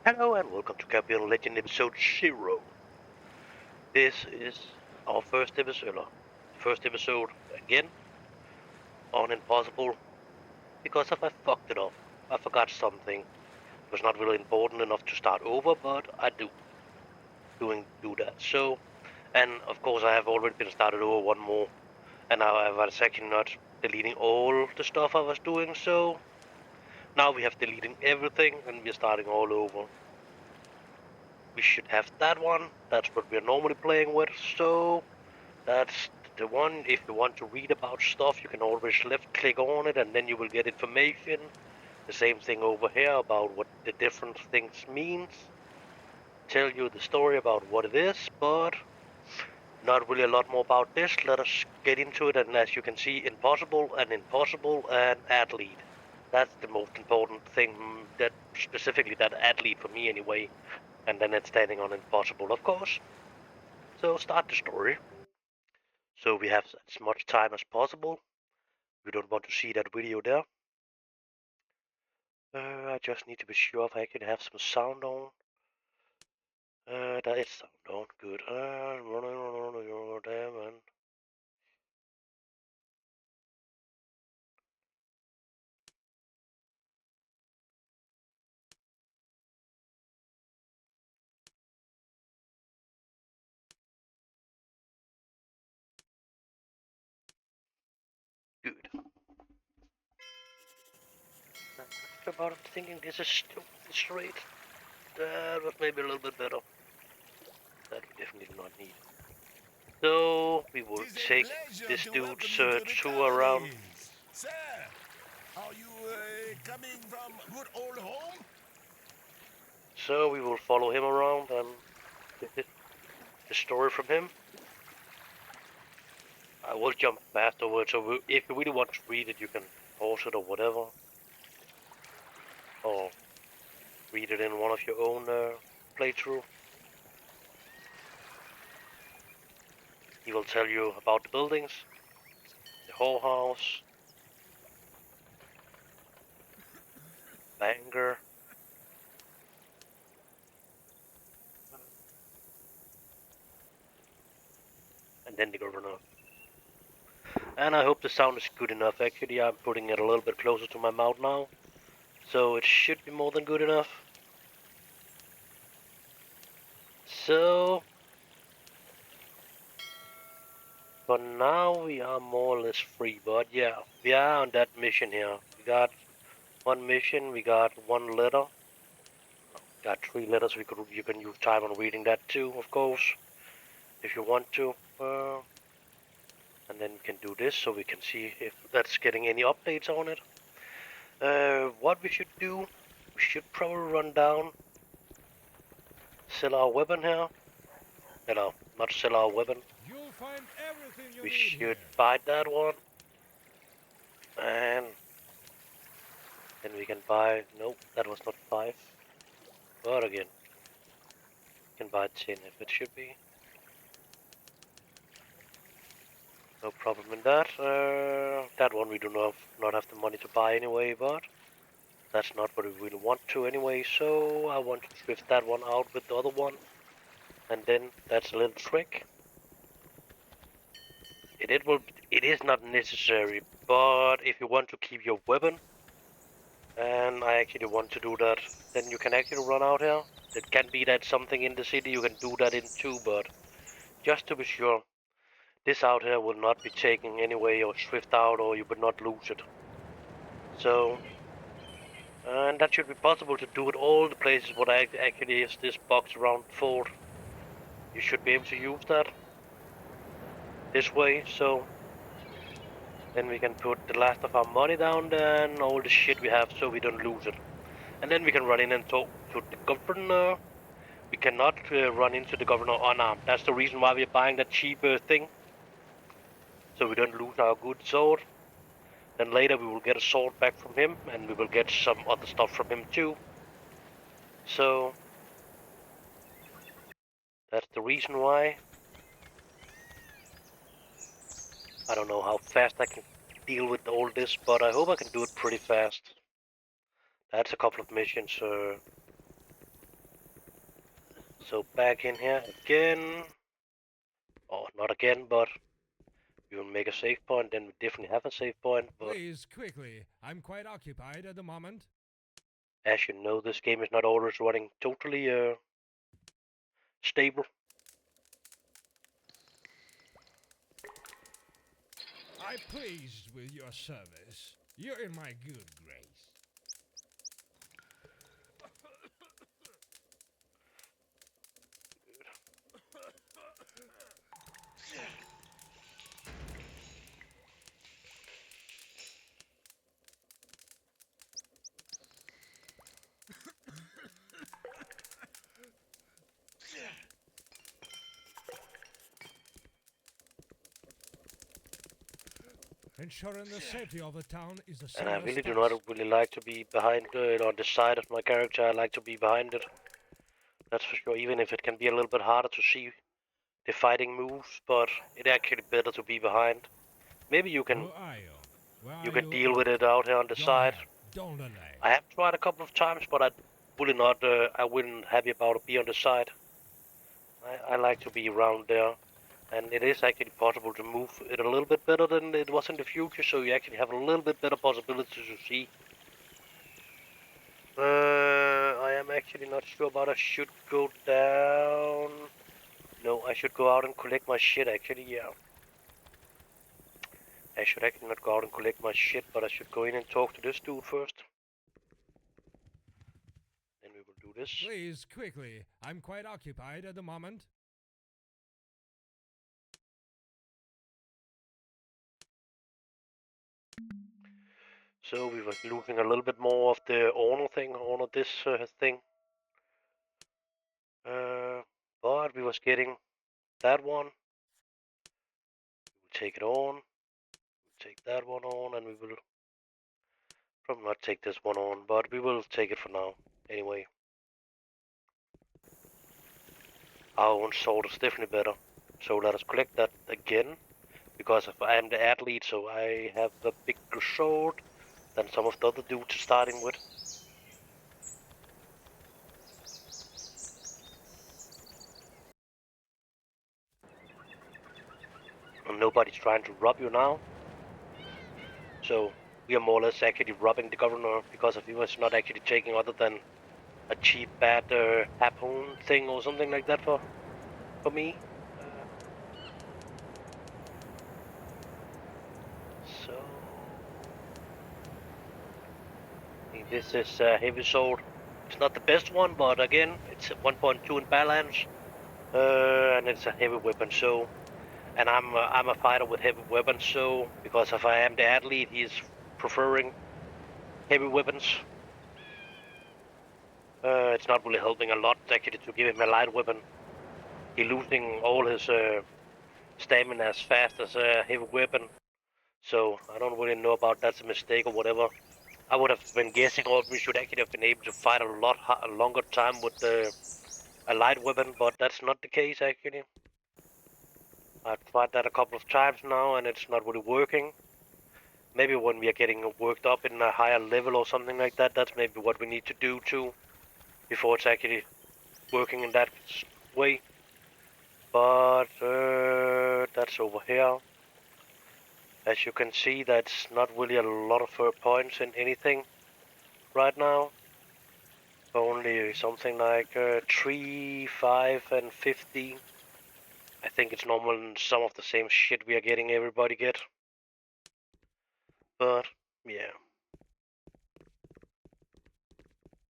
Hello and welcome to Caribbean Legend episode 0. This is our first episode again on Impossible because if I fucked it up. I forgot something. It was not really important enough to start over, but I do that. So, and of course I have already been started over one more, and now I was actually not deleting all the stuff I was doing, so now we have deleting everything and we're starting all over. We should have that one. That's what we're normally playing with, so that's the one. If you want to read about stuff, you can always left click on it and then you will get information. The same thing over here about what the different things means. Tell you the story about what it is, but not really a lot more about this. Let us get into it, and as you can see, impossible and athlete. That's the most important thing, that specifically that athlete for me anyway. And then it's standing on impossible, of course. So start the story. So we have as much time as possible. We don't want to see that video there. I just need to be sure if I can have some sound on. That is sound on. Good. Damn, man. Good. About it, thinking this is stupid straight. That was maybe a little bit better. That we definitely do not need. So we will take this dude's tour around. Sir, are you coming from good old home? So we will follow him around and get the story from him. I will jump fast over it, so if you really want to read it, you can pause it or whatever. Or read it in one of your own playthrough. He will tell you about the buildings, the whorehouse, Banger, and then the governor. And I hope the sound is good enough. Actually, I'm putting it a little bit closer to my mouth now, so it should be more than good enough. So, for now we are more or less free, but yeah, we are on that mission here. We got one mission, we got one letter. Got 3 letters. You can use time on reading that too, of course, if you want to. And then we can do this so we can see if that's getting any updates on it. What we should do, we should probably run down, sell our weapon here. No, not sell our weapon. You'll find everything you We need should here. buy that one. And then we can buy, nope, that was not 5. But again, we can buy 10 if it should be. No problem in that. That one we do not have the money to buy anyway, but that's not what we really want to anyway, so I want to shift that one out with the other one. And then that's a little trick. It is not necessary, but if you want to keep your weapon, and I actually want to do that, then you can actually run out here. It can be that something in the city you can do that in too, but just to be sure, this out here will not be taken anyway or shift out, or you would not lose it. So, and that should be possible to do at all the places what actually is this box around fort. You should be able to use that this way, so then we can put the last of our money down there and all the shit we have so we don't lose it. And then we can run in and talk to the governor. We cannot run into the governor unarmed. That's the reason why we're buying that cheaper thing, so we don't lose our good sword. Then later we will get a sword back from him, and we will get some other stuff from him too. So that's the reason why. I don't know how fast I can deal with all this, but I hope I can do it pretty fast. That's a couple of missions. So back in here again. Or not again, but we will make a save point, then we definitely have a save point. But Please, quickly. I'm quite occupied at the moment. as you know, this game is not always running totally stable. I'm pleased with your service. You're in my good grace. Ensuring the safety of the town is the And I serious really do task. not really like to be behind it on the side of my character. I like to be behind it. That's for sure, even if it can be a little bit harder to see the fighting moves, but it's actually better to be behind. Maybe you can Who are you? Where are you can you deal with off it to? out here on the Go side. ahead. Don't delay. I have tried a couple of times, but I really not. I wasn't happy about it being on the side. I like to be around there, and it is actually possible to move it a little bit better than it was in the future. So you actually have a little bit better possibility to see. I am actually not sure about. I should go down. No, I should go out and collect my shit. Actually, yeah. I should actually not go out and collect my shit, but I should go in and talk to this dude first. Then we will do this. Please, quickly. I'm quite occupied at the moment. So we were losing a little bit more of the honor thing, honor this thing. But we was getting that one. We will take it on. We'll take that one on, and we will probably not take this one on, but we will take it for now. Anyway. Our own sword is definitely better. So let us collect that again. Because if I am the athlete, so I have the bigger sword than some of the other dudes starting with. And nobody's trying to rob you now. So we are more or less actually robbing the governor because if he was not actually taking other than a cheap bad harpoon thing or something like that for me. So this is a heavy sword. It's not the best one, but again, it's 1.2 in balance, and it's a heavy weapon. So, and I'm a fighter with heavy weapons. So, because if I am the athlete, he's preferring heavy weapons. It's not really helping a lot actually to give him a light weapon. He's losing all his stamina as fast as a heavy weapon. So I don't really know about that's a mistake or whatever. I would have been guessing, or we should actually have been able to fight a longer time with a light weapon, but that's not the case actually. I've tried that a couple of times now, and it's not really working. Maybe when we are getting worked up in a higher level or something like that, that's maybe what we need to do too, before it's actually working in that way. But that's over here. As you can see, that's not really a lot of points in anything right now. Only something like 3, 5, and 50. I think it's normal and some of the same shit we are getting everybody get. But, yeah.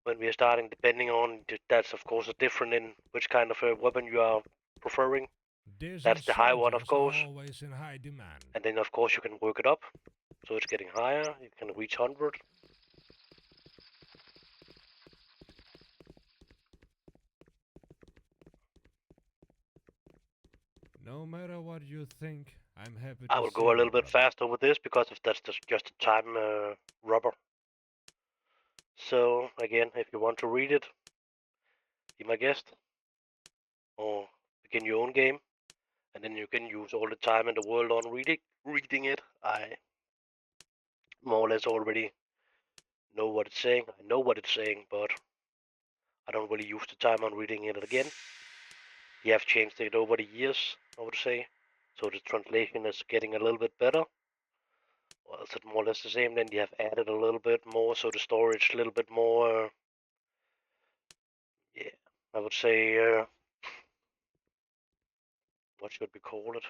When we are starting, depending on, that's of course a different in which kind of a weapon you are preferring. That's the high one, of course. Always in high demand. And then of course you can work it up. So it's getting higher, you can reach 100. No matter what you think, I'm happy to I will go a little bit faster with this because if that's just a time rubber. So again, if you want to read it, be my guest, or begin your own game, and then you can use all the time in the world on reading it. I more or less already know what it's saying. I know what it's saying, but I don't really use the time on reading it again. They have changed it over the years, I would say. So the translation is getting a little bit better. Or is it more or less the same? Then they have added a little bit more, so the storage a little bit more. Yeah, I would say. What should we call it?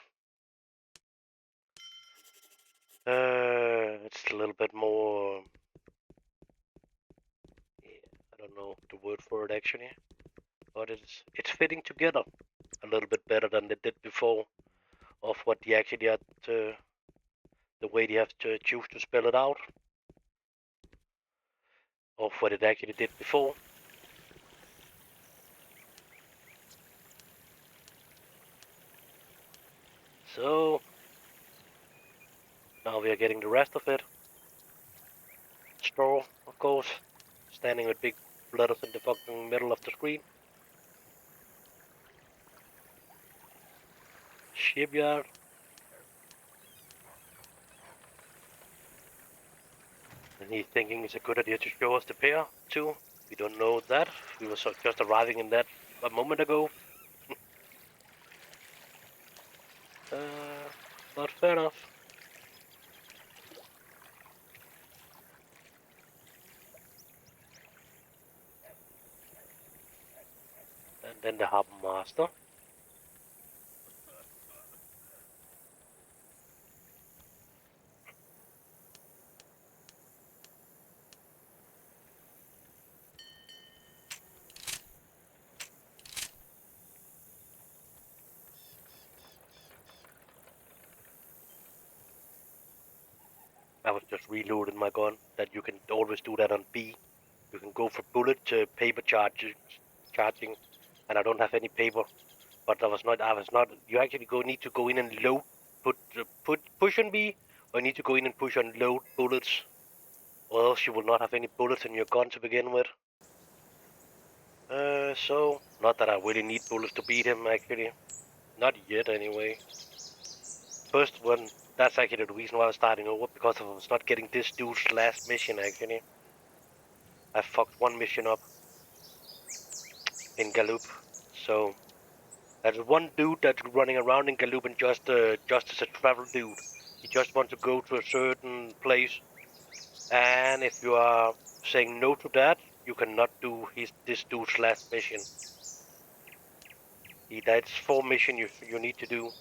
It's a little bit more. Yeah, I don't know the word for it actually, but it's fitting together a little bit better than they did before. Of what they actually had to, the way they have to choose to spell it out, of what it actually did before. So now we are getting the rest of it. Straw, of course, standing with big letters in the fucking middle of the screen. Shipyard. And he's thinking it's a good idea to show us the pier too. We don't know that. We were just arriving in that a moment ago. But fair enough. And then the harbor master. I was just reloading my gun. That you can always do that on B. You can go for bullet paper charging, and I don't have any paper. But I was not. You actually need to go in and load, push on B, or you need to go in and push on load bullets, or else you will not have any bullets in your gun to begin with. So not that I really need bullets to beat him actually, not yet anyway. First one, that's actually the reason why I was starting over, because I was not getting this dude's last mission actually. I fucked one mission up in Galoob, so there's one dude that's running around in Galoob and just as a travel dude. He just wants to go to a certain place, and if you are saying no to that, you cannot do this dude's last mission. That's 4 missions you need to do,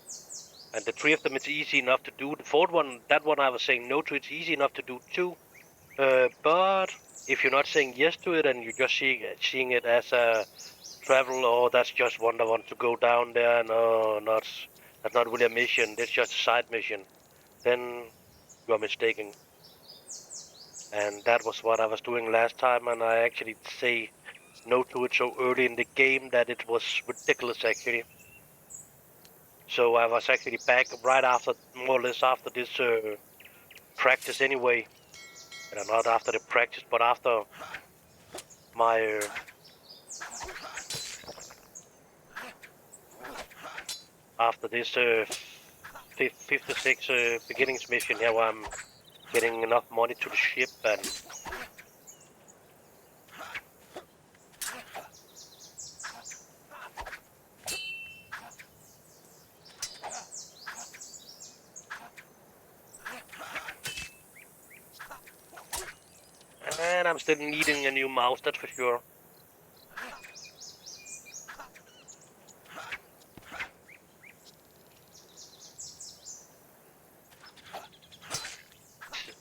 and the 3 of them it's easy enough to do. The 4th one, that one I was saying no to, it's easy enough to do too. But if you're not saying yes to it and you're just seeing it as a travel, or that's just one that wants to go down there, no, that's not really a mission, that's just a side mission, then you are mistaken. And that was what I was doing last time, and I actually say no to it so early in the game that it was ridiculous actually. So I was actually back right after, more or less after this practice anyway. And not after the practice, but after my after this 56 beginnings mission here, where I'm getting enough money to the ship and I'm still needing a new mouse, that's for sure.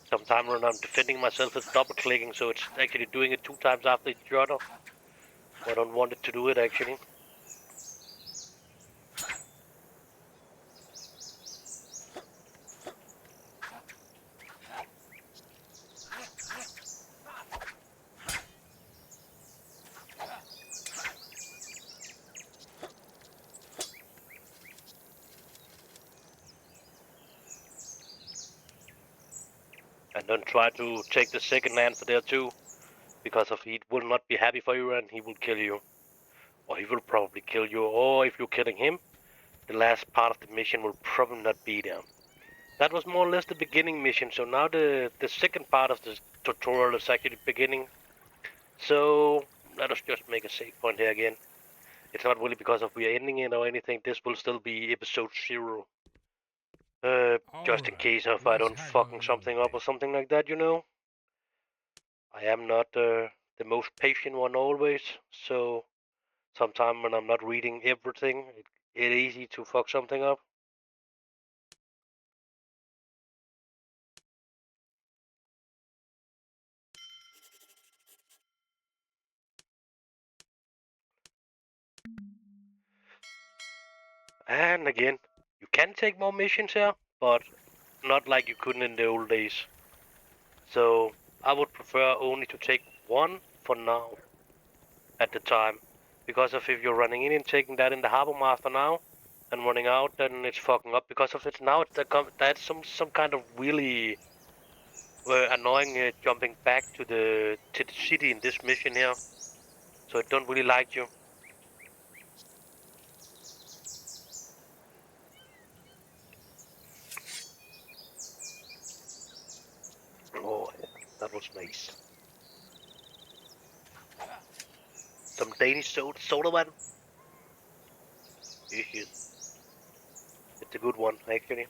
Sometimes when I'm defending myself, it's double clicking, so it's actually doing it 2 times after each other. I don't want it to do it actually. And don't try to take the second answer there too, because he will not be happy for you and he will kill you. Or he will probably kill you, or if you're killing him, the last part of the mission will probably not be there. That was more or less the beginning mission, so now the second part of the tutorial is actually beginning. So let us just make a save point here again. It's not really because of we are ending it or anything. This will still be episode 0. Just in case if I don't fucking something up or something like that, you know. I am not the most patient one always, so sometimes when I'm not reading everything, it's easy to fuck something up. And again, you can take more missions here, but not like you couldn't in the old days. So I would prefer only to take one for now at the time. Because if you're running in and taking that in the Harbor Master now and running out, then it's fucking up. Because of it now, that's some kind of really annoying jumping back to the city in this mission here. So it don't really like you. Oh, that was nice. Some Danish soda man. It's a good one, actually.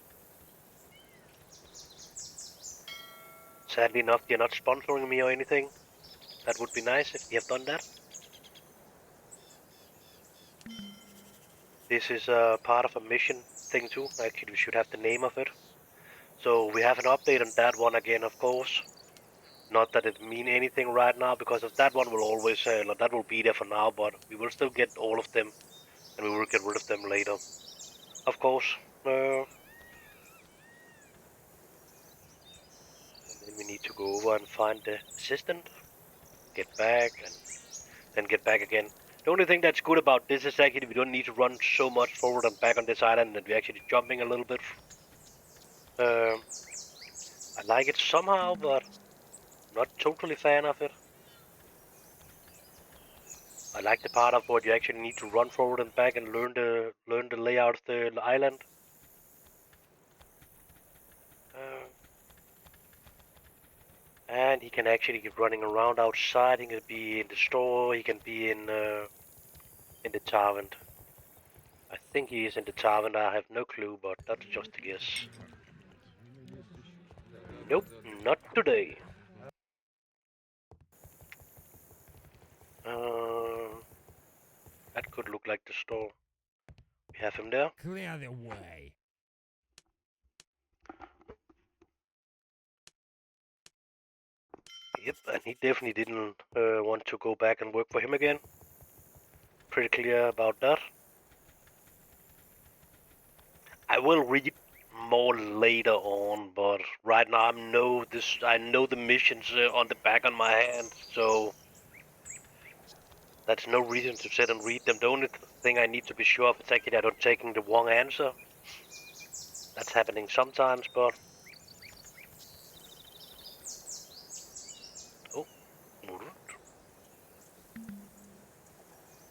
Sadly enough, they're not sponsoring me or anything. That would be nice if they have done that. This is a part of a mission thing too. Actually, we should have the name of it. So we have an update on that one again, of course. Not that it mean anything right now, because of that one will always that will be there for now, but we will still get all of them, and we will get rid of them later. Of course. And then we need to go over and find the assistant, get back, and then get back again. The only thing that's good about this is actually we don't need to run so much forward and back on this island, and we're actually jumping a little bit. I like it somehow, but not totally fan of it. I like the part of what you actually need to run forward and back and learn the layout of the island. And he can actually get running around outside. He can be in the store. He can be in the tavern. I think he is in the tavern. I have no clue, but that's just a guess. Nope, not today. That could look like the store. We have him there. Clear the way. Yep, and he definitely didn't want to go back and work for him again. Pretty clear about that. I will read more later on, but right now I know the missions on the back on my hand, so that's no reason to sit and read them. The only thing I need to be sure of is actually that I'm taking the wrong answer. That's happening sometimes, but oh,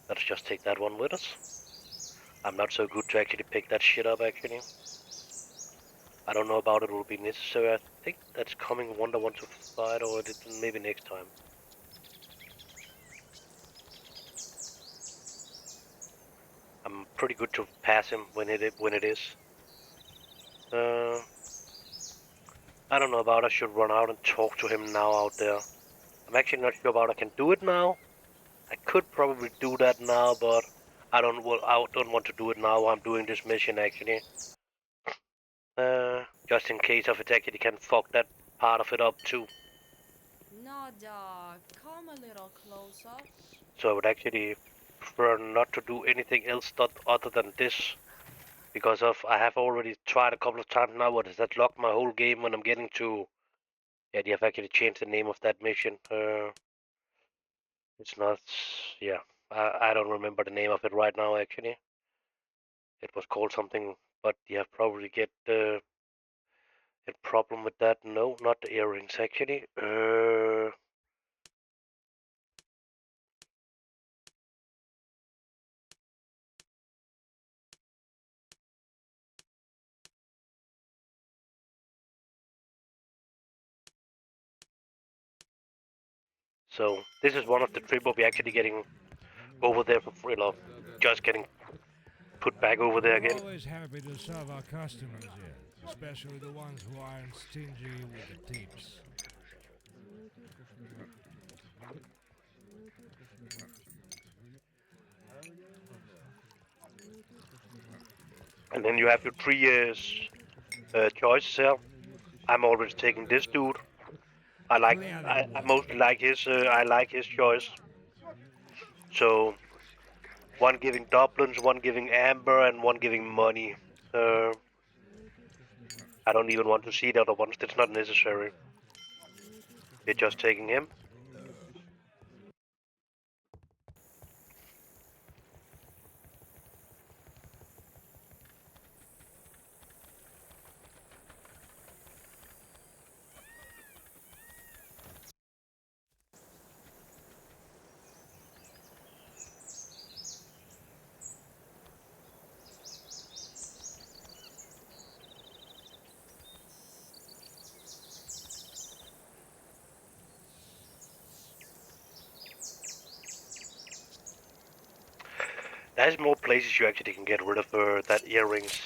let's just take that one with us. I'm not so good to actually pick that shit up, actually. I don't know about it will be necessary. I think that's coming Wonder want to fight, or maybe next time. I'm pretty good to pass him when it is. I don't know about I should run out and talk to him now out there. I'm actually not sure about I can do it now. I could probably do that now, but I don't want to do it now while I'm doing this mission actually. Just in case of it actually can fuck that part of it up too. No, dog. Come a little closer. So I would actually prefer not to do anything else other than this. Because I have already tried a couple of times now, what has that locked my whole game when I'm getting to... Yeah, they have actually changed the name of that mission. It's not... Yeah, I don't remember the name of it right now, actually. It was called something, but you have probably get a problem with that. No, not the earrings, actually. So this is one of the trip we're actually getting over there for free, just getting put back over there We're again. always happy to serve our customers here, especially the ones who aren't stingy with the tips. And then you have your 3 years choices here. I'm always taking this dude. I mostly like his choice. So one giving Dublins, one giving amber, and one giving money. Uh, I don't even want to see the other ones. That's not necessary. We're just taking him. There's more places you actually can get rid of that earrings.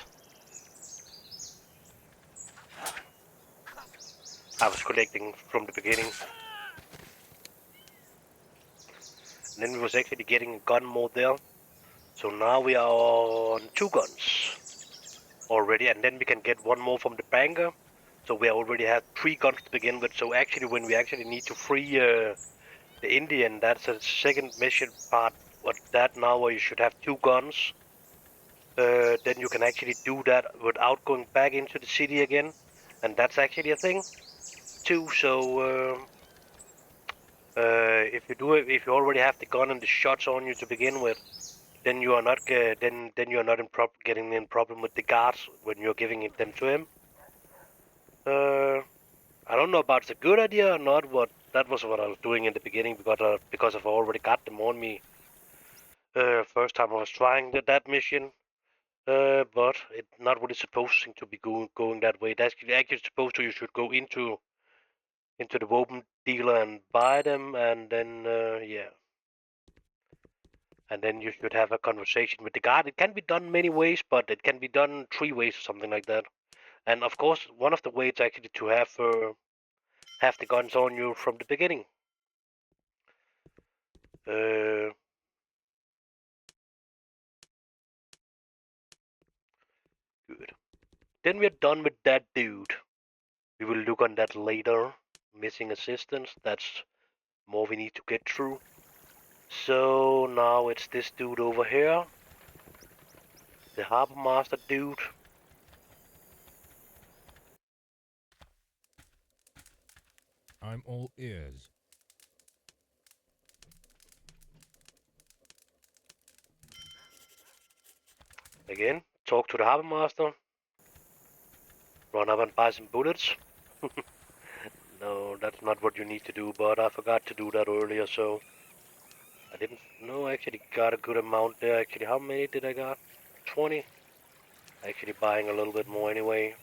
I was collecting from the beginning. And then we was actually getting a gun mode there. So now we are on 2 guns already, and then we can get one more from the banker. So we already have 3 guns to begin with. So actually when we actually need to free the Indian, that's a second mission part. But that now where you should have 2 guns. Then you can actually do that without going back into the city again. And that's actually a thing too. So if you do it, if you already have the gun and the shots on you to begin with, then you are not then you are not getting in problem with the guards when you're giving them to him. I don't know about it's a good idea or not, but that was what I was doing in the beginning because I've already got them on me. First time I was trying that mission, but it's not really supposed to be going that way. That's actually supposed to you should go into the weapon dealer and buy them, and then yeah. And then you should have a conversation with the guard. It can be done many ways, but it can be done 3 ways or something like that. And of course, one of the ways actually to have the guns on you from the beginning. Good. Then we're done with that dude. We will look on that later. Missing assistance. That's more we need to get through. So now it's this dude over here. The harbor master dude. I'm all ears. Again, talk to the harbor master. Run up and buy some bullets. No, that's not what you need to do, but I forgot to do that earlier, so I didn't. No, I actually got a good amount there. Actually, how many did I got? 20. Actually buying a little bit more anyway.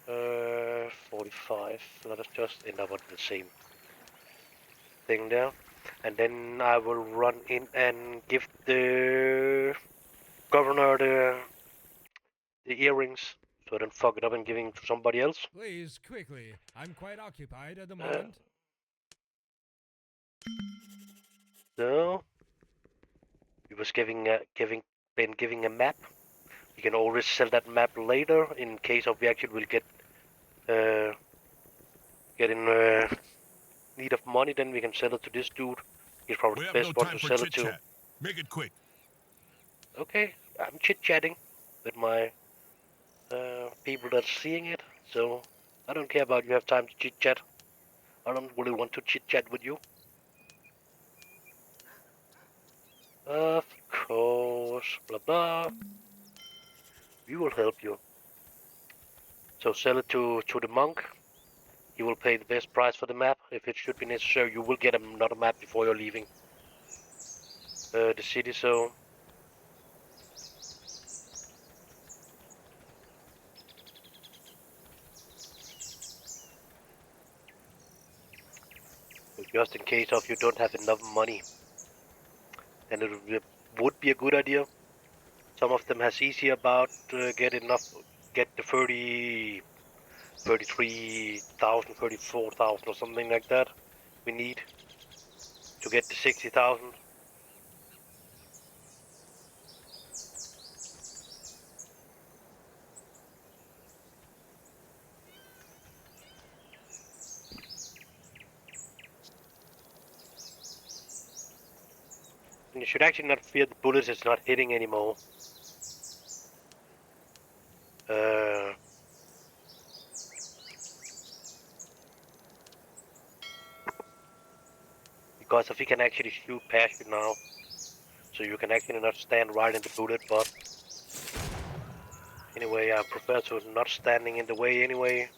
45. Let us just end up with the same thing there. And then I will run in and give the governor the earrings, so I don't fuck it up and giving it to somebody else. Please, quickly. I'm quite occupied at the moment. So he was giving a map. You can always sell that map later in case of we actually will get in need of money. Then we can sell it to this dude. He's probably We the have best no one time to for sell it to. chit-chat. Make it quick. Okay, I'm chit-chatting with my people that's seeing it, so I don't care about you have time to chit-chat. I don't really want to chit-chat with you. Of course, blah blah. We will help you. So sell it to the monk. He will pay the best price for the map. If it should be necessary, you will get another map before you're leaving the city. So just in case of you don't have enough money. then would be a good idea. Some of them has easy about get the 33,000, 34,000 or something like that we need to get the 60,000. And you should actually not fear the bullets, it's not hitting anymore. Because if he can actually shoot past you now, so you can actually not stand right in the bullet, but anyway, I prefer to not standing in the way anyway.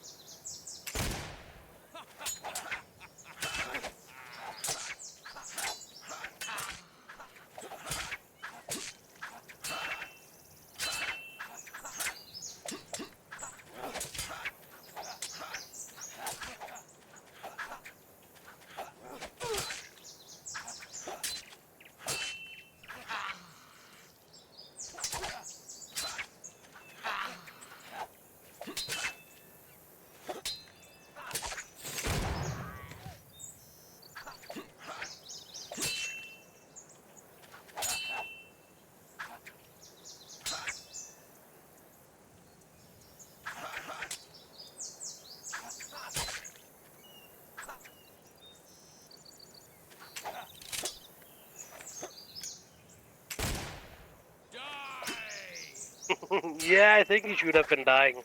Yeah, I think he should have been dying,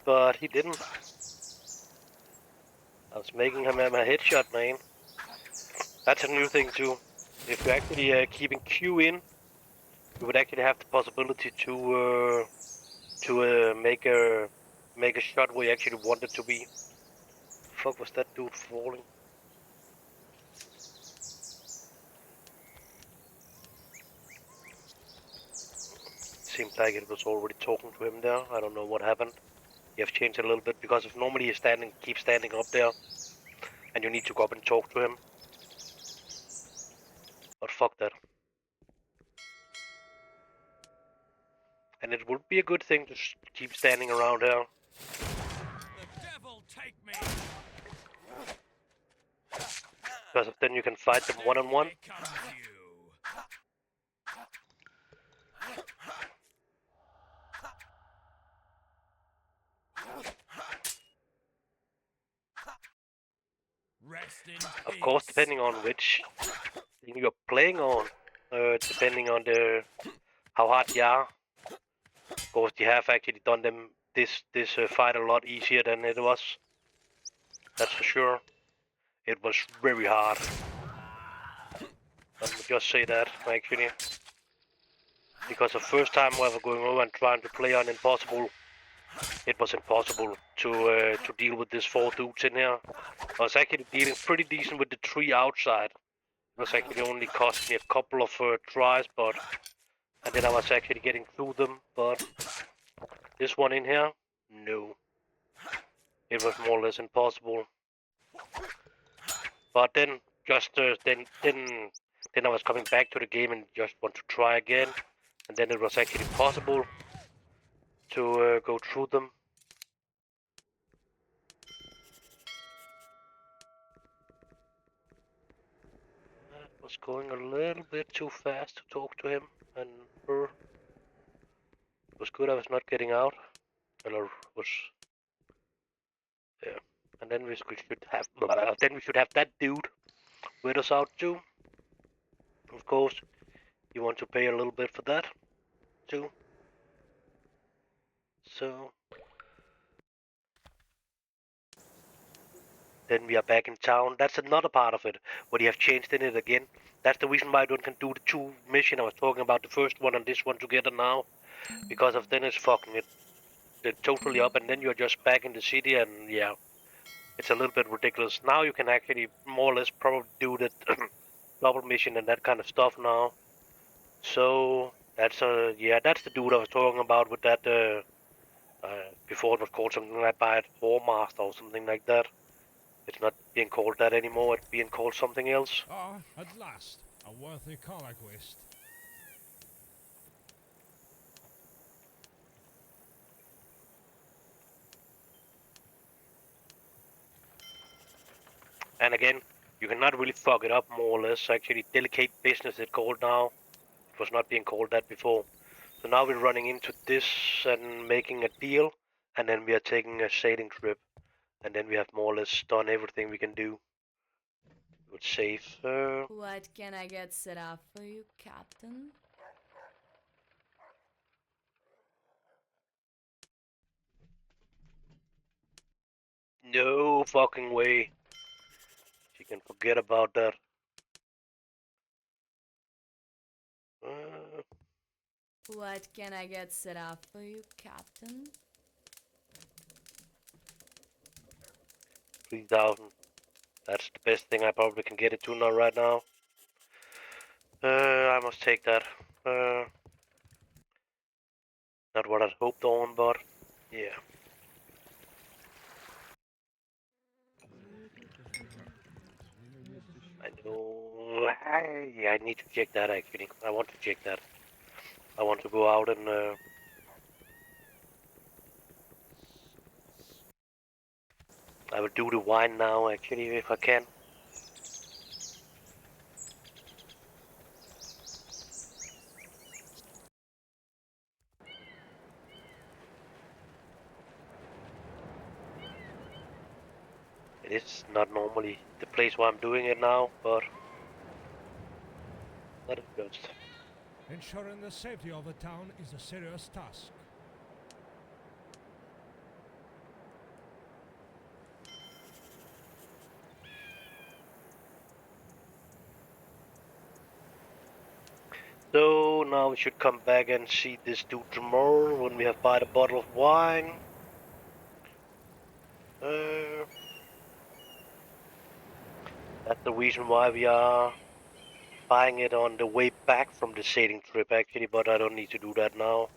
but he didn't. I was making him have a headshot, man. That's a new thing too. If you're actually keeping Q in, you would actually have the possibility to make a shot where you actually want it to be. Fuck was that dude falling? Seemed like it was already talking to him there. I don't know what happened. You have changed it a little bit because if normally he's keeps standing up there, and you need to go up and talk to him. But fuck that. And it would be a good thing to keep standing around here. The devil take me! Because then you can fight them one-on-one. Here comes you. Rest in Of peace. course, depending on which thing you're playing on, depending on how hard you are. Of course, you have actually done this fight a lot easier than it was. That's for sure. It was very hard. Let me just say that, actually. Because the first time I was going over and trying to play on Impossible, it was impossible to deal with these 4 dudes in here. I was actually dealing pretty decent with the 3 outside. It was actually only cost me a couple of tries, and then I was actually getting through them, but this one in here, no. It was more or less impossible. But then, just then I was coming back to the game and just want to try again, and then it was actually possible to go through them. That was going a little bit too fast to talk to him and her. It was good I was not getting out, or was yeah. And then we should have that dude with us out too. Of course, you want to pay a little bit for that too. So then we are back in town. That's another part of it, what you have changed in it again. That's the reason why I can do the 2 mission I was talking about, the first one and this one together now. Because of then it's fucking it totally up, and then you're just back in the city, and yeah, it's a little bit ridiculous. Now you can actually more or less probably do the double mission and that kind of stuff now. So that's that's the dude I was talking about with that before it was called something like Master or something like that. It's not being called that anymore, it's being called something else. Ah, at last. A worthy color quest. And again, you cannot really fuck it up more or less. Actually, delicate business it's called now. It was not being called that before. So now we're running into this and making a deal, and then we are taking a sailing trip, and then we have more or less done everything we can do. We would save. What can I get set up for you, Captain? No fucking way. She can forget about that. What can I get set up for you, Captain? 3,000. That's the best thing I probably can get it to now right now. I must take that. Not what I'd hoped on, but yeah. I know. I need to check that actually. I want to check that. I want to go out and I will do the wine now actually if I can. It is not normally the place where I'm doing it now, but let it goes. Ensuring the safety of the town is a serious task. So now we should come back and see this dude tomorrow when we have bought a bottle of wine. That's the reason why we are buying it on the way back from the sailing trip actually, but I don't need to do that now.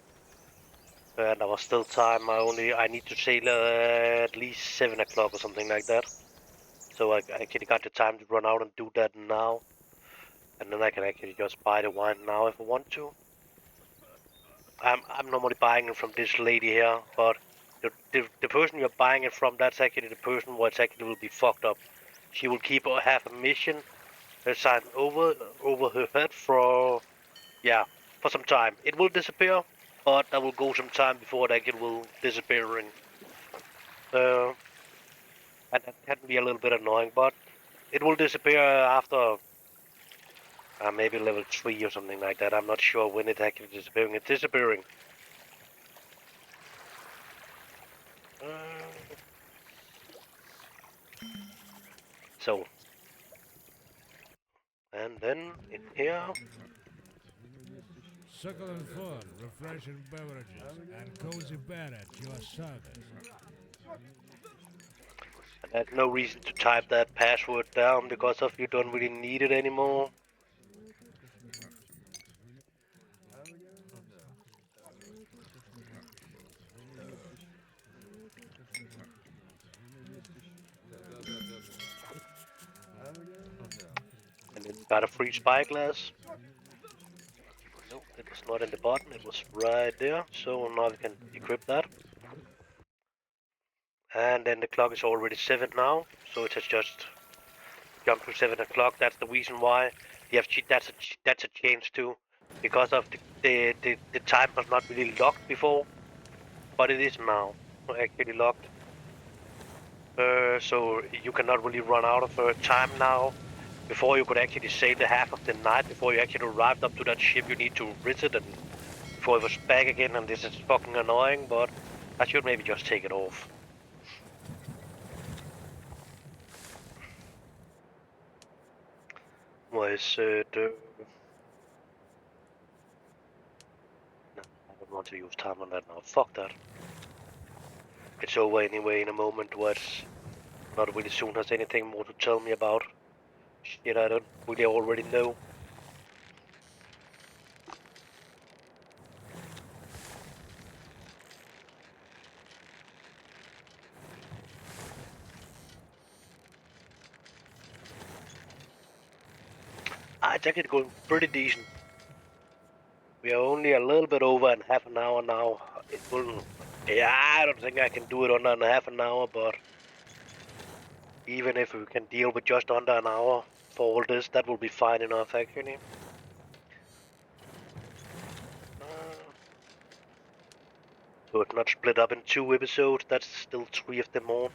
And there was still time. I need to sail at least 7 o'clock or something like that. So I actually got the time to run out and do that now. And then I can actually just buy the wine now if I want to. I'm normally buying it from this lady here, but the person you're buying it from, that's actually the person who actually will be fucked up. She will keep half a mission assigned over her head for some time. It will disappear, but that will go some time before it actually will disappearing. And that can be a little bit annoying, but it will disappear after maybe level 3 or something like that. I'm not sure when it's actually disappearing. It's disappearing. So, and then in here, Succulent food, refreshing beverages, and cozy bed at your service. and there's no reason to type that password down because of you don't really need it anymore. And then got a free spyglass. Nope, it was not in the button, it was right there. So now we can equip that. And then the clock is already 7 now, so it has just jumped to 7 o'clock. That's the reason why you have that's a change too, because of the time was not really locked before, but it is now actually locked. So you cannot really run out of time now. Before you could actually sail the half of the night before you actually arrived up to that ship, you need to visit and before it was back again, and this is fucking annoying. But I should maybe just take it off. Where is it? No, I don't want to use time on that now. Fuck that. It's over anyway in a moment where it's not really soon has anything more to tell me about. Shit, I don't really already know. It's actually going pretty decent. We are only a little bit over in half an hour now. It will... Yeah, I don't think I can do it under half an hour, but... Even if we can deal with just under an hour for all this, that will be fine enough, actually. So it's not split up in 2 episodes, that's still 3 of them on.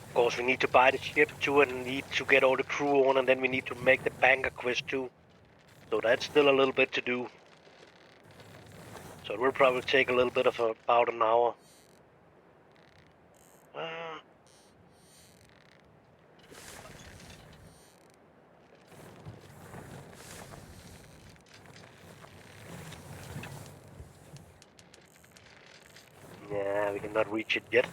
Of course, we need to buy the ship too and need to get all the crew on, and then we need to make the banker quest too. So that's still a little bit to do. So it will probably take a little bit of about an hour. Yeah, we cannot reach it yet.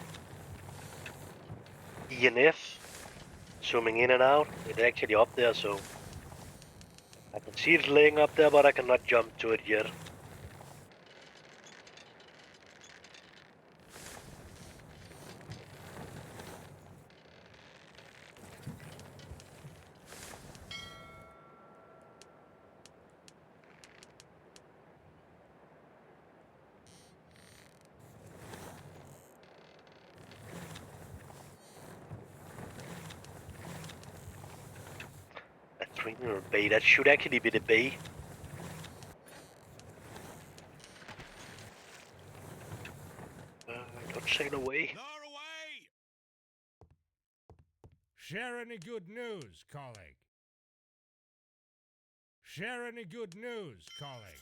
ENF, zooming in and out, it's actually up there, so I can see it's laying up there, but I cannot jump to it yet. A trainer bay, that should actually be the bay. Don't sail away. Norway! Share any good news, colleague? Share any good news, colleague?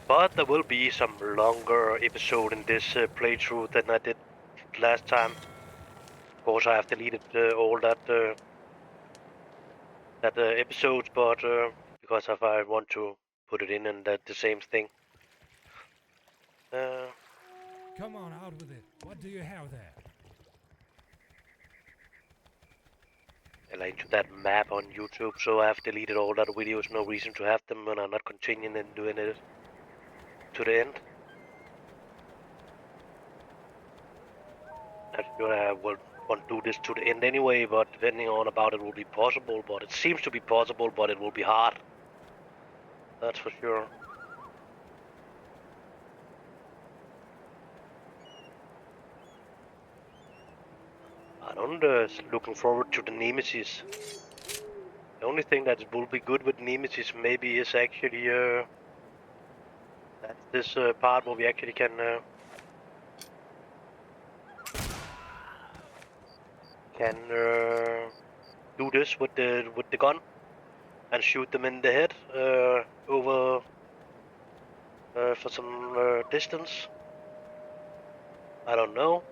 But there will be some longer episode in this playthrough than I did last time. Of course, I have deleted all that episodes, but because if I want to put it in and that the same thing. Come on, out with it. What do you have there? I like to that map on YouTube, so I have deleted all that videos. No reason to have them, and I'm not continuing and doing it to the end. Not sure I will want to do this to the end anyway, but depending on about it will be possible. But it seems to be possible, but it will be hard. That's for sure. I don't looking forward to the Nemesis. The only thing that will be good with Nemesis maybe is actually that's this part where we actually can do this with the gun and shoot them in the head over for some distance. I don't know.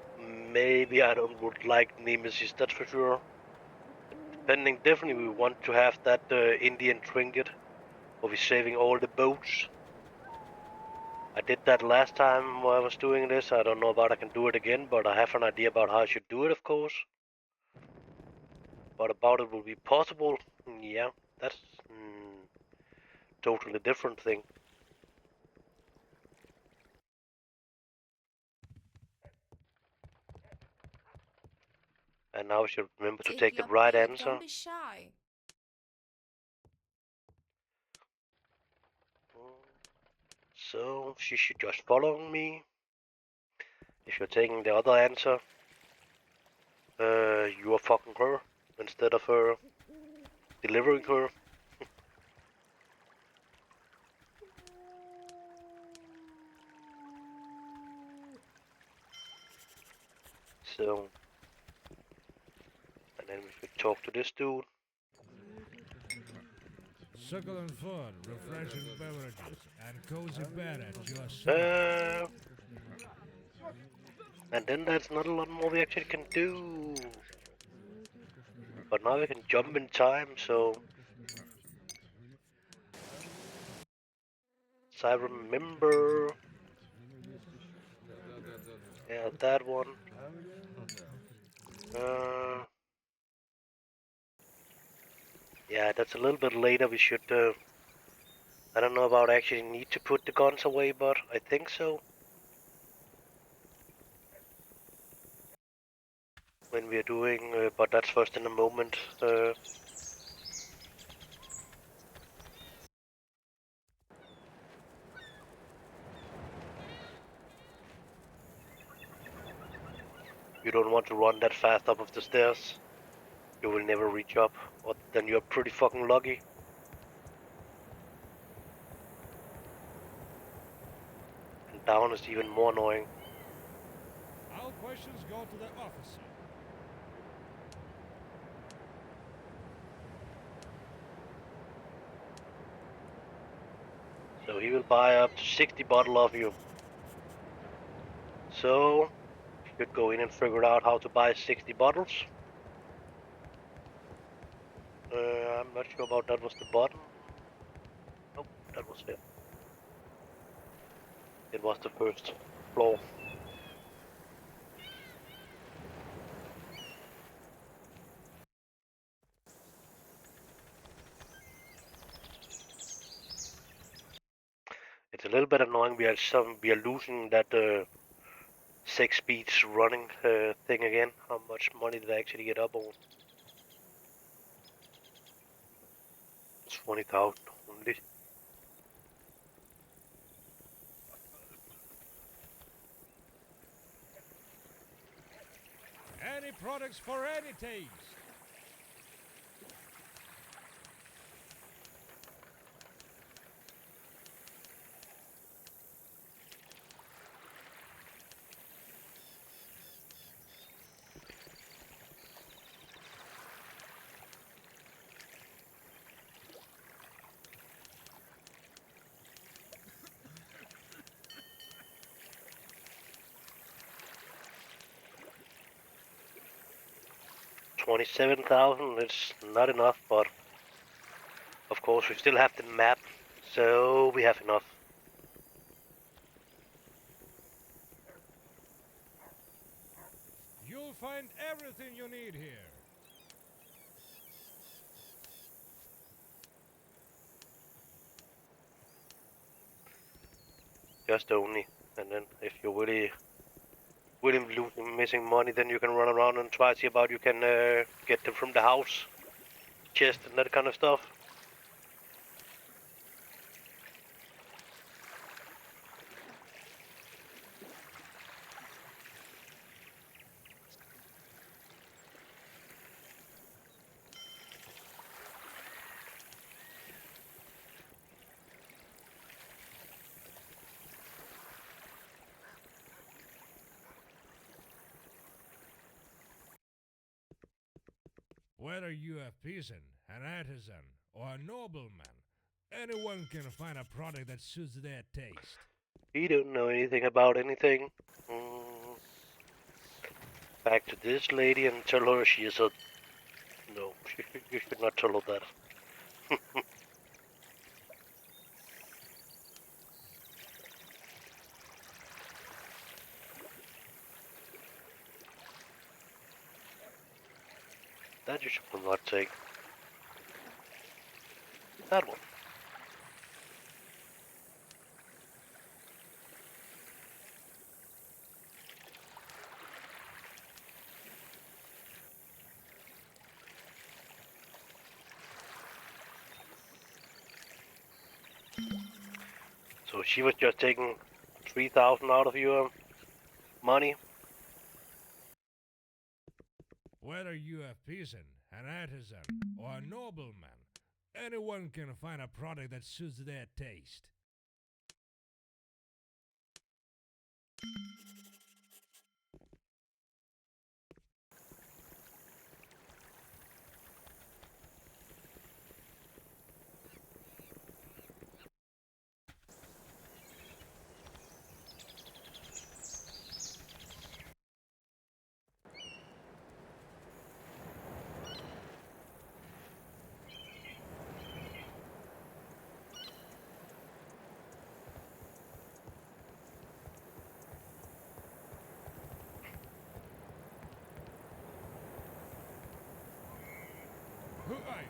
Maybe I don't would like Nemesis, that's for sure. Depending, definitely we want to have that Indian trinket where we're saving all the boats. I did that last time while I was doing this. I don't know about I can do it again, but I have an idea about how I should do it, of course. But about it will be possible, yeah, that's totally different thing. And now I should remember to take the right answer. Don't be shy. So she should just follow me. If you're taking the other answer, you are fucking her instead of her delivering her. So, and then we should talk to this dude. Succulent food, refreshing beverages, and cozy bed at your service. And then there's not a lot more we actually can do. But now we can jump in time, so... So I remember... Yeah, that one. Yeah, that's a little bit later. We should... I don't know about actually need to put the guns away, but I think so. When we are doing... but that's first in a moment. You don't want to run that fast up of the stairs. You will never reach up, or then you're pretty fucking lucky. And down is even more annoying. All questions go to the officer. So he will buy up to 60 bottles of you. So, you could go in and figure out how to buy 60 bottles. I'm not sure about that was the bottom. Nope, that was it. It was the first floor. It's a little bit annoying. We are losing that 6 speeds running thing again. How much money did I actually get up on? 20,000 only. Any products for any taste. $27,000, it's not enough, but of course we still have the map, so we have enough. You'll find everything you need here. Just only, and then if you're really missing money, then you can run around and try to see about you can get them from the house, chest and that kind of stuff. Whether you a peasant, an artisan, or a nobleman, anyone can find a product that suits their taste. You don't know anything about anything. Back to this lady and tell her she is a... No, you should not tell her that. That you should not take. That one. So she was just taking 3,000 out of your money. Whether you a peasant, an artisan, or a nobleman, anyone can find a product that suits their taste. Who are you?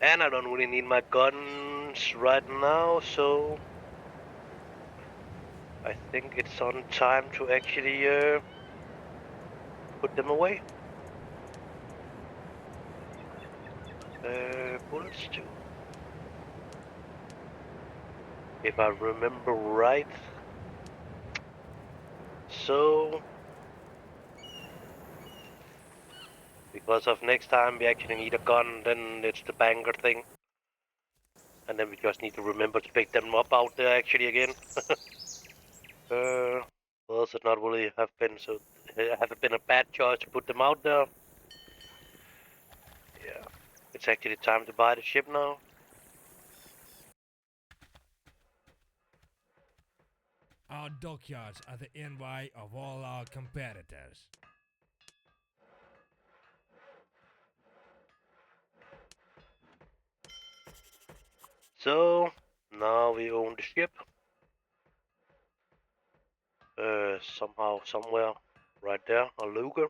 And I don't really need my guns right now, so I think it's on time to actually put them away. Bullets too. If I remember right. So, because of next time we actually need a gun, then it's the banger thing. And then we just need to remember to pick them up out there actually again. Well, it not really have been so. Have it been a bad choice to put them out there? Yeah, it's actually time to buy the ship now. Our dockyards are the envy of all our competitors. So, now we own the ship. Somehow, somewhere, right there, a Luger.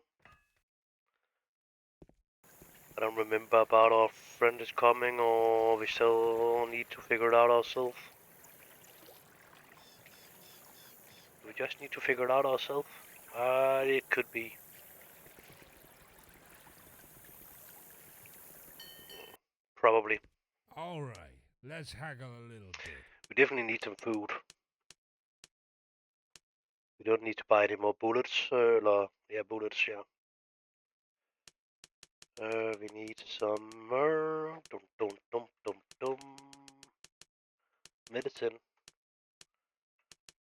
I don't remember about our friend is coming, or we still need to figure it out ourselves. We just need to figure it out ourselves. It could be. Probably. Alright, let's haggle a little bit. We definitely need some food. We don't need to buy any more bullets. Yeah, bullets, yeah. We need some medicine.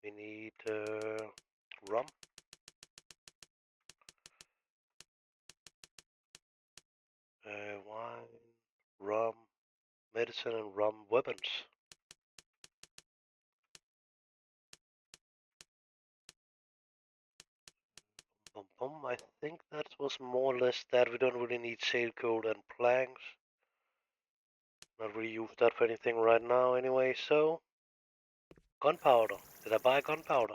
We need rum. Wine, rum, medicine, and rum weapons. I think that was more or less that. We don't really need sailcoat and planks. Not really use that for anything right now anyway, so... Gunpowder. Did I buy gunpowder?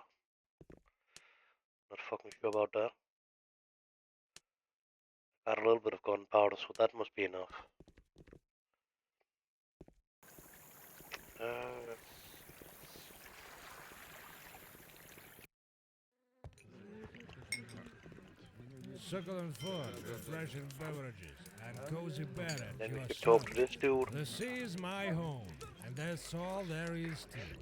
Not fucking sure about that. Got a little bit of gunpowder, so that must be enough. Succulent food, refreshing beverages, and cozy bed at Then we your should talk to service. this dude. The sea is my home, and that's all there is to it.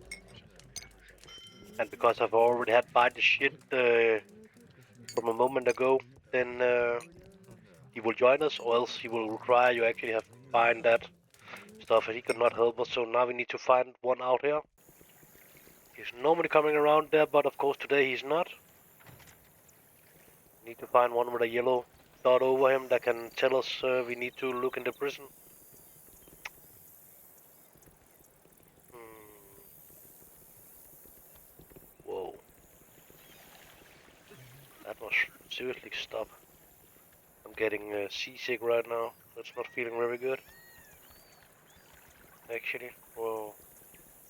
And because I've already had bought the shit from a moment ago, then he will join us, or else he will require you actually have to find that stuff, and he could not help us, so now we need to find one out here. He's normally coming around there, but of course today he's not. We need to find one with a yellow dot over him that can tell us we need to look in the prison. Whoa. That must seriously stop. I'm getting seasick right now. That's not feeling very good. Actually, whoa.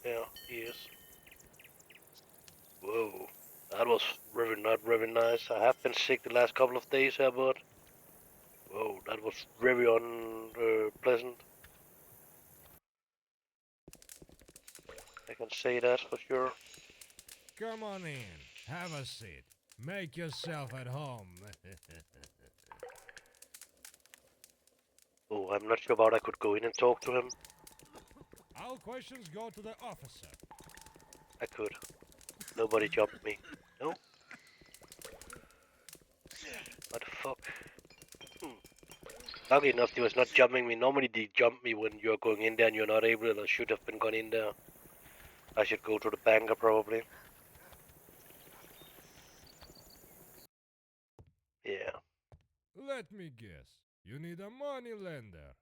Yeah, he is. Whoa. That was not very nice. I have been sick the last couple of days here, but... Whoa, that was very unpleasant. I can say that for sure. Come on in, have a seat, make yourself at home. so I'm not sure about I could go in and talk to him. All questions go to the officer. I could. Nobody jumped me. No? What the fuck? Lucky enough, he was not jumping me. Normally they jump me when you're going in there and you're not able, and I should have been gone in there. I should go to the banker probably. Yeah. Let me guess. You need a money lender.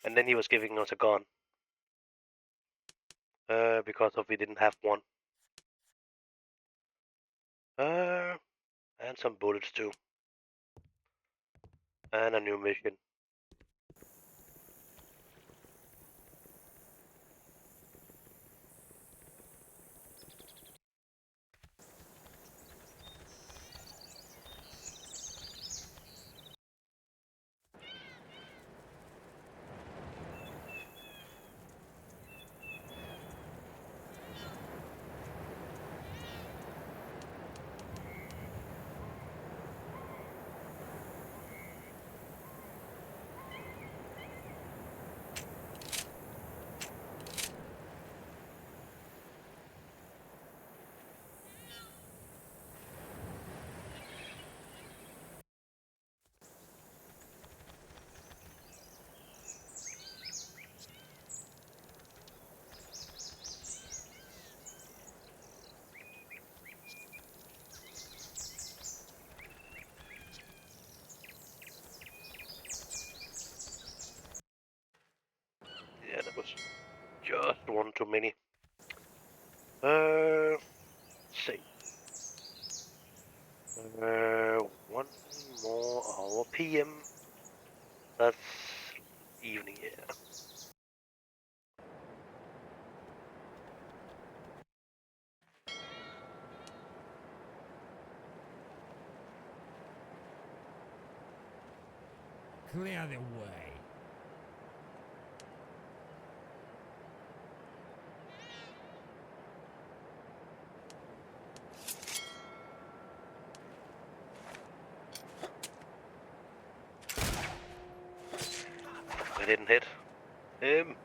And then he was giving us a gun. Because of we didn't have one. And some bullets too. And a new mission. Yeah, that was just one too many. See. One more hour PM. That's evening, yeah. Clear the way. I didn't hit him.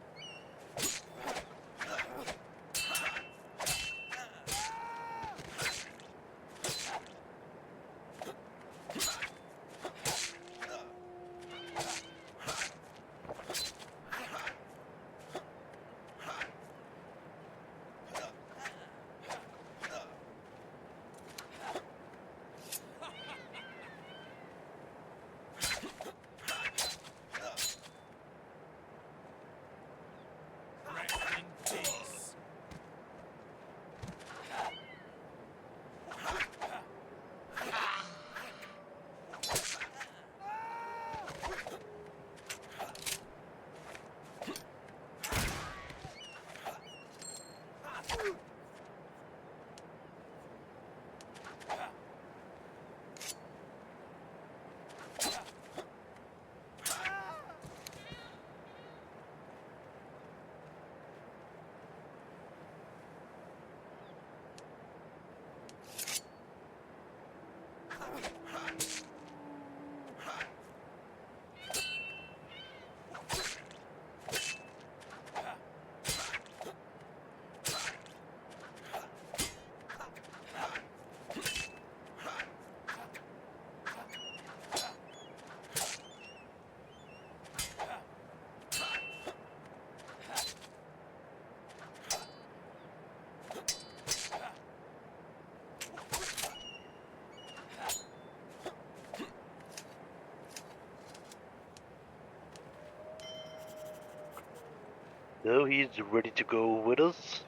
So he's ready to go with us.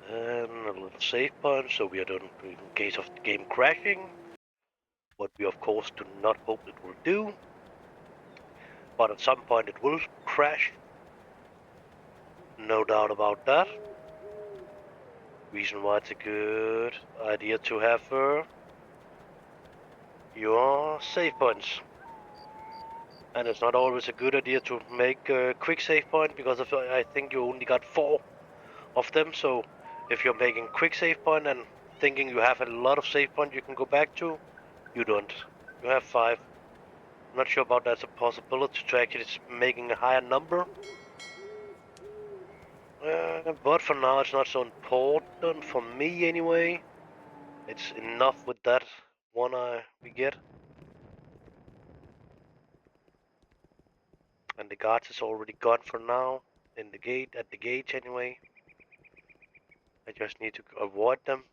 And a little save point, so we are done in case of the game crashing. What we of course do not hope it will do. But at some point it will crash. No doubt about that. Reason why it's a good idea to have your save points. And it's not always a good idea to make a quick save point because I think you only got 4 of them. So if you're making quick save point and thinking you have a lot of save point you can go back to, you don't. You have 5. I'm not sure about that's a possibility to actually making a higher number. But for now it's not so important for me anyway. It's enough with that one we get. And the guards is already gone for now. At the gate anyway. I just need to avoid them.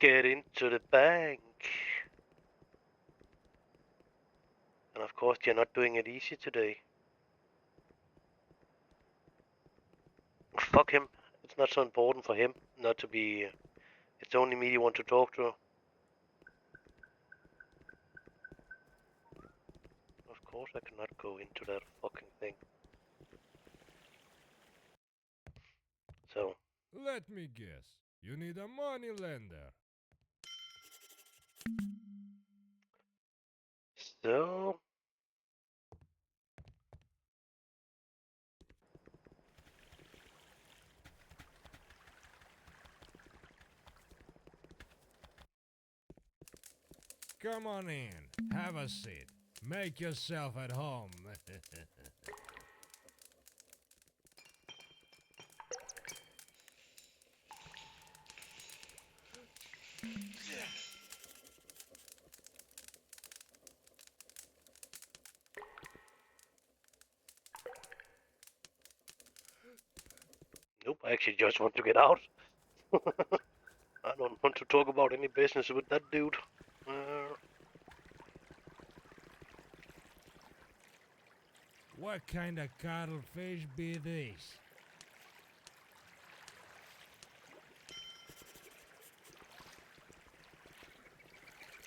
Get into the bank. And of course they're not doing it easy today. Fuck him. It's not so important for him not to be... It's only me you want to talk to. Of course I cannot go into that fucking thing. So... Let me guess. You need a money lender. So... Come on in. Have a seat. Make yourself at home. Nope, I actually just want to get out. I don't want to talk about any business with that dude. What kind of cuttlefish be these?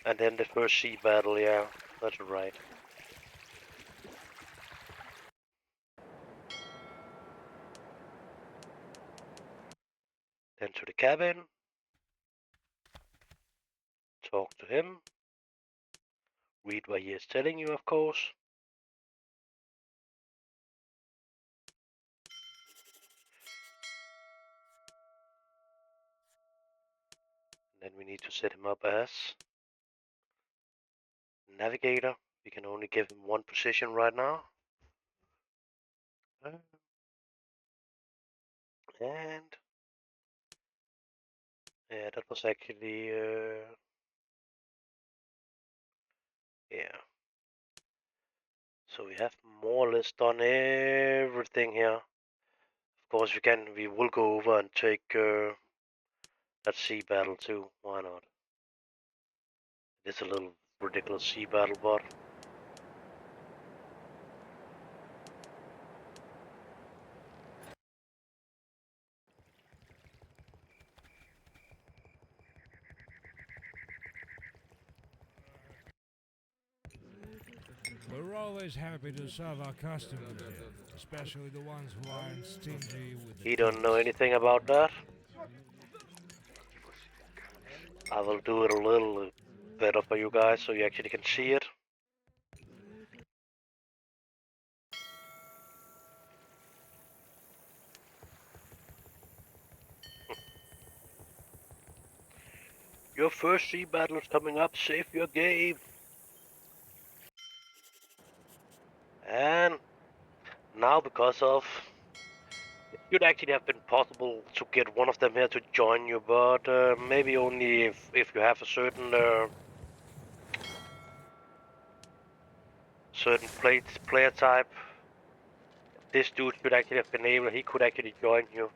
And then the first sea battle, yeah, that's right. Then to the cabin. Talk to him. Read what he is telling you, of course. Then we need to set him up as navigator. We can only give him one position right now. And yeah, that was actually yeah. So we have more or less done everything here. Of course, we will go over and take that sea battle too. Why not? It's a little ridiculous sea battle, but We're always happy to serve our customers here, especially the ones who aren't stingy with the he don't know tips. anything about that. I will do it a little better for you guys so you actually can see it. Your first sea battle is coming up. Save your game. And now because of... It should actually have been possible to get one of them here to join you, but maybe only if you have a certain player type. This dude should actually have been able, he could actually join you.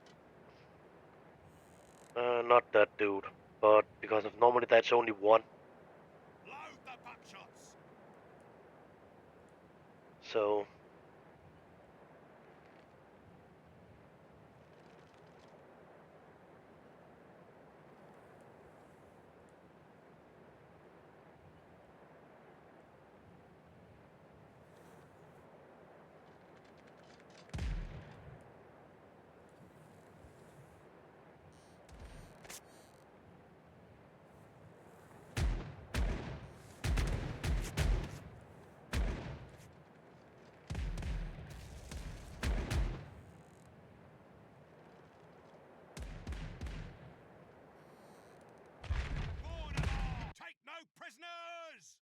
Not that dude, but because of normally that's only one. Load the buckshots. So Take no prisoners!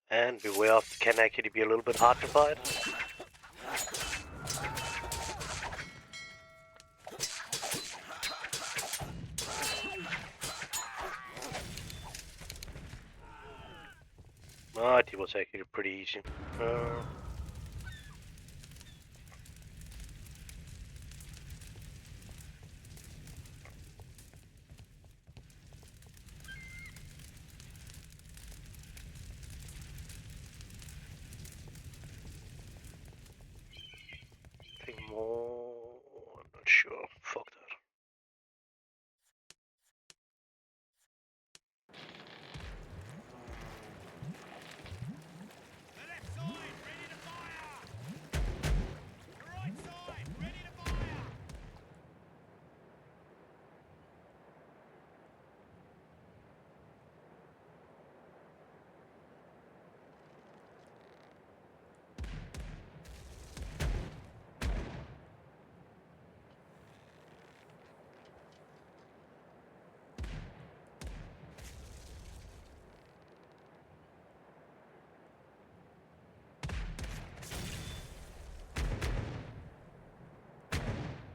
and beware of can actually be a little bit hard to fight. It was actually pretty easy. I think more. I'm not sure. Fuck that. The left side, ready to fire! The right side, ready to fire!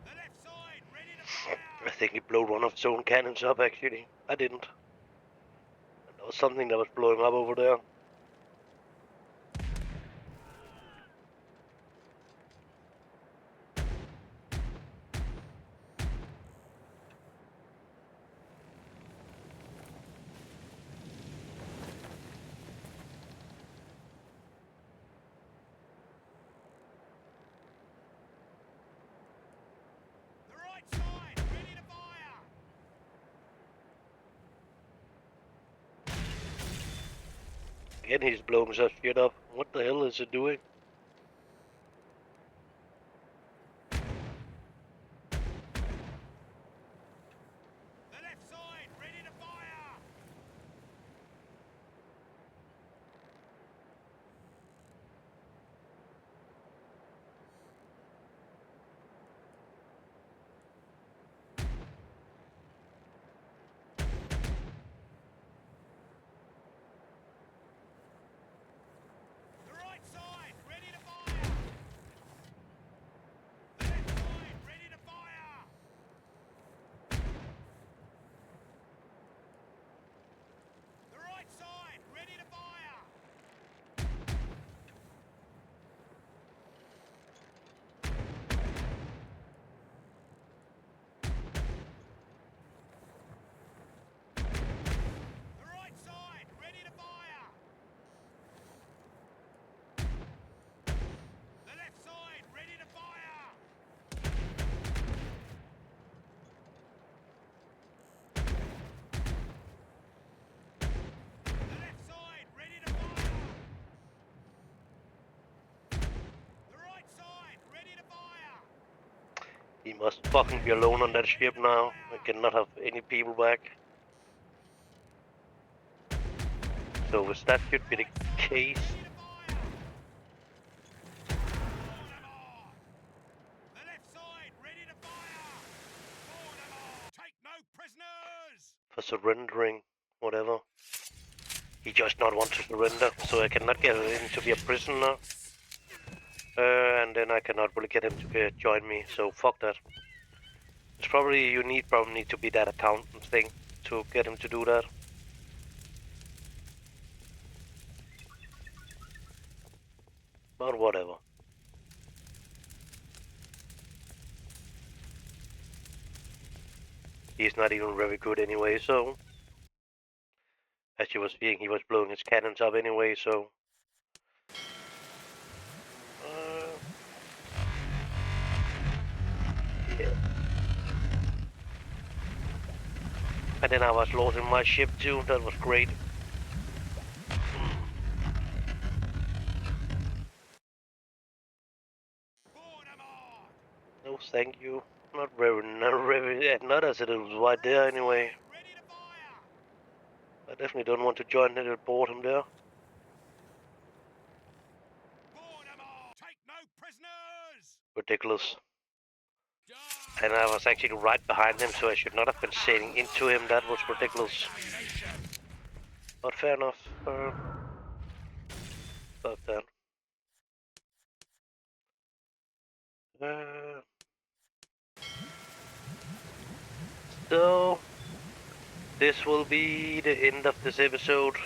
The left side, ready to fire! I think he blew one of his own cannons up, actually. I didn't. There was something that was blowing up over there. The right side, ready to fire! Again, he's blowing that shit up. What the hell is it doing? The left side, ready to fire! The right side, ready to fire! The left side, ready to fire! The right side, ready to fire! The right side, ready to fire! The left side, ready to fire! The left side, ready to fire! The right side, ready to fire! He must fucking be alone on that ship now. I cannot have any people back. So if that should be the case, Ready to fire! Bottleneck! The left side, ready to fire! Bottleneck! Take no prisoners! for surrendering, whatever. He just not want to surrender, so I cannot get him to be a prisoner. And then I cannot really get him to join me, so fuck that. It's probably, you probably need to be that accountant thing to get him to do that. But whatever. He's not even very good anyway, so... As you were seeing, he was blowing his cannons up anyway, so... Yeah. And then I was lost in my ship too, that was great. No, thank you. Not as it was right there anyway. Ready to fire! I definitely don't want to join the bottom there. Board 'em all! Take no prisoners! Ridiculous. Charge! And I was actually right behind him, so I should not have been sailing into him. That was ridiculous. But fair enough. About that. So this will be the end of this episode.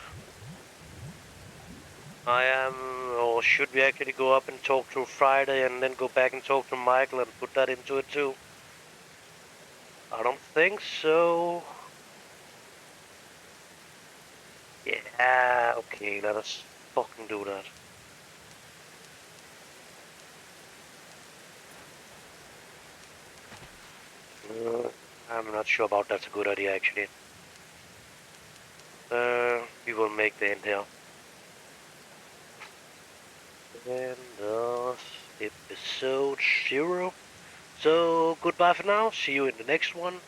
Or should we actually go up and talk to Friday and then go back and talk to Michael and put that into it too? I don't think so. Yeah, okay, let us fucking do that. I'm not sure about that's a good idea actually. We will make the end here. End of episode 0. So goodbye for now. See you in the next one.